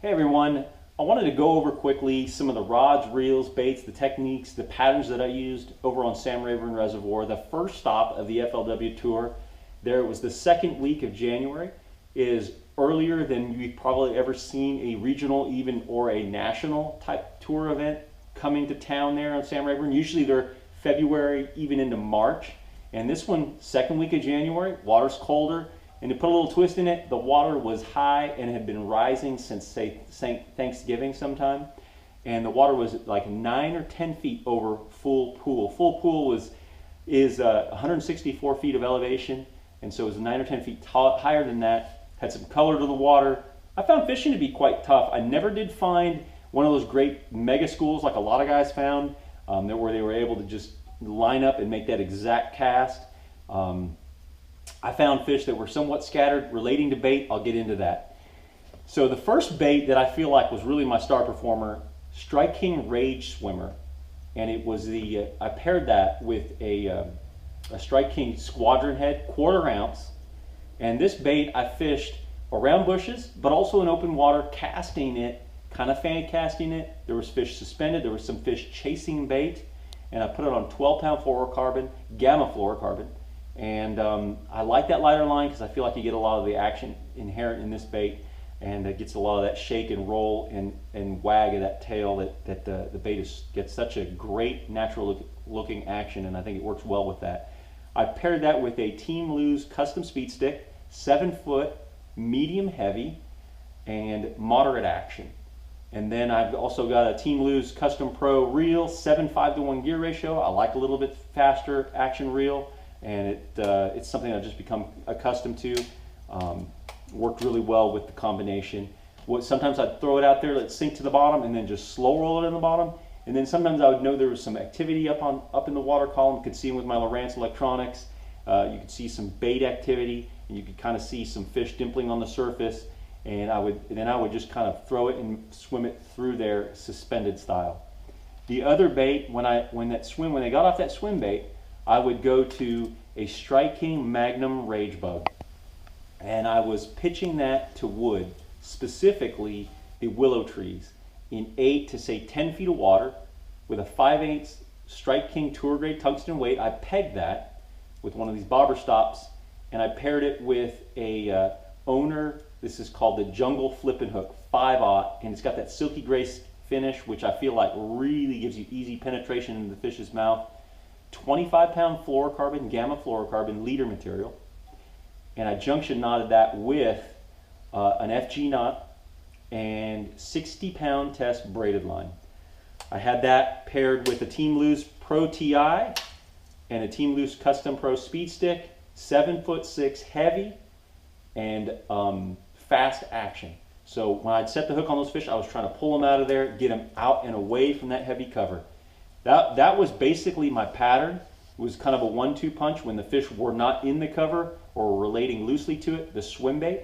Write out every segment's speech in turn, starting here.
Hey everyone, I wanted to go over quickly some of the rods, reels, baits, the techniques, the patterns that I used over on Sam Rayburn Reservoir, the first stop of the FLW Tour. There it was the second week of January. It is earlier than you've probably ever seen a regional even or a national type tour event coming to town there on Sam Rayburn. Usually they're February even into March. And this one, second week of January, water's colder. And to put a little twist in it, the water was high and had been rising since, say, Thanksgiving sometime. And the water was like 9 or 10 feet over full pool. Full pool is 164 feet of elevation, and so it was 9 or 10 feet higher than that. Had some color to the water. I found fishing to be quite tough. I never did find one of those great mega schools like a lot of guys found, where they were able to just line up and make that exact cast. I found fish that were somewhat scattered. Relating to bait, I'll get into that. So the first bait that I feel like was really my star performer, Strike King Rage Swimmer, and it was the I paired that with a Strike King Squadron Head, 1/4 ounce, and this bait I fished around bushes, but also in open water, casting it, kind of fan casting it. There was fish suspended, there was some fish chasing bait, and I put it on 12-pound fluorocarbon, gamma fluorocarbon. And I like that lighter line because I feel like you get a lot of the action inherent in this bait, and it gets a lot of that shake and roll and wag of that tail that the bait gets such a great natural looking action, and I think it works well with that. I paired that with a Team Lose custom speed stick, 7-foot, medium heavy, and moderate action. And then I've also got a Team Lose Custom Pro reel, 7:5-to-1 gear ratio. I like a little bit faster action reel, and it's something I've just become accustomed to. Worked really well with the combination. Sometimes I'd throw it out there, let it sink to the bottom, and then just slow roll it in the bottom. And then sometimes I would know there was some activity up in the water column. You could see them with my Lowrance electronics. You could see some bait activity, and you could kind of see some fish dimpling on the surface. And then I would just kind of throw it and swim it through there, suspended style. The other bait, when they got off that swim bait, I would go to a Strike King Magnum Rage Bug, and I was pitching that to wood, specifically the willow trees, in 8 to say 10 feet of water with a 5/8 Strike King tour grade tungsten weight. I pegged that with one of these bobber stops, and I paired it with a Owner. This is called the Jungle Flippin' Hook 5/0, and it's got that silky gray finish, which I feel like really gives you easy penetration into the fish's mouth. 25-pound fluorocarbon, gamma fluorocarbon leader material, and I junction knotted that with an FG knot and 60-pound test braided line. I had that paired with a Team Lose Pro TI and a Team Lose Custom Pro Speed Stick, 7'6" heavy, and fast action. So when I'd set the hook on those fish, I was trying to pull them out of there, get them out and away from that heavy cover. That was basically my pattern. It was kind of a 1-2 punch when the fish were not in the cover or relating loosely to it, the swim bait,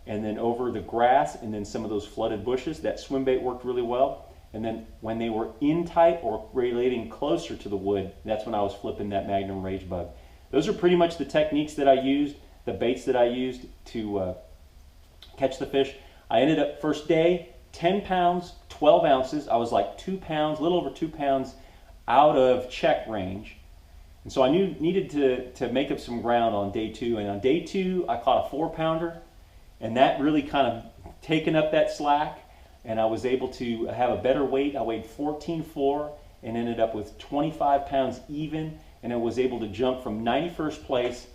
and then over the grass and then some of those flooded bushes, that swim bait worked really well. And then when they were in tight or relating closer to the wood, that's when I was flipping that Magnum Rage Bug. Those are pretty much the techniques that I used, the baits that I used to catch the fish. I ended up first day, 10 pounds, 12 ounces. I was like 2 pounds, a little over 2 pounds out of check range. And so I needed to make up some ground on day 2. And on day 2, I caught a 4-pounder, and that really kind of taken up that slack, and I was able to have a better weight. I weighed 14.4 and ended up with 25 pounds even, and I was able to jump from 91st place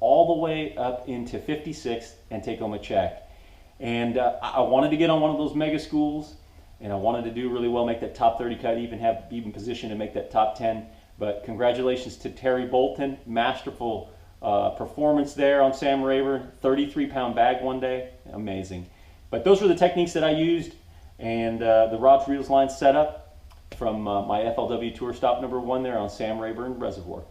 all the way up into 56th and take home a check. And I wanted to get on one of those mega schools, and I wanted to do really well, make that top 30 cut, even position to make that top 10. But congratulations to Terry Bolton, masterful performance there on Sam Rayburn, 33-pound bag one day, amazing. But those were the techniques that I used, and the rods, reels, line setup from my FLW Tour stop number 1 there on Sam Rayburn Reservoir.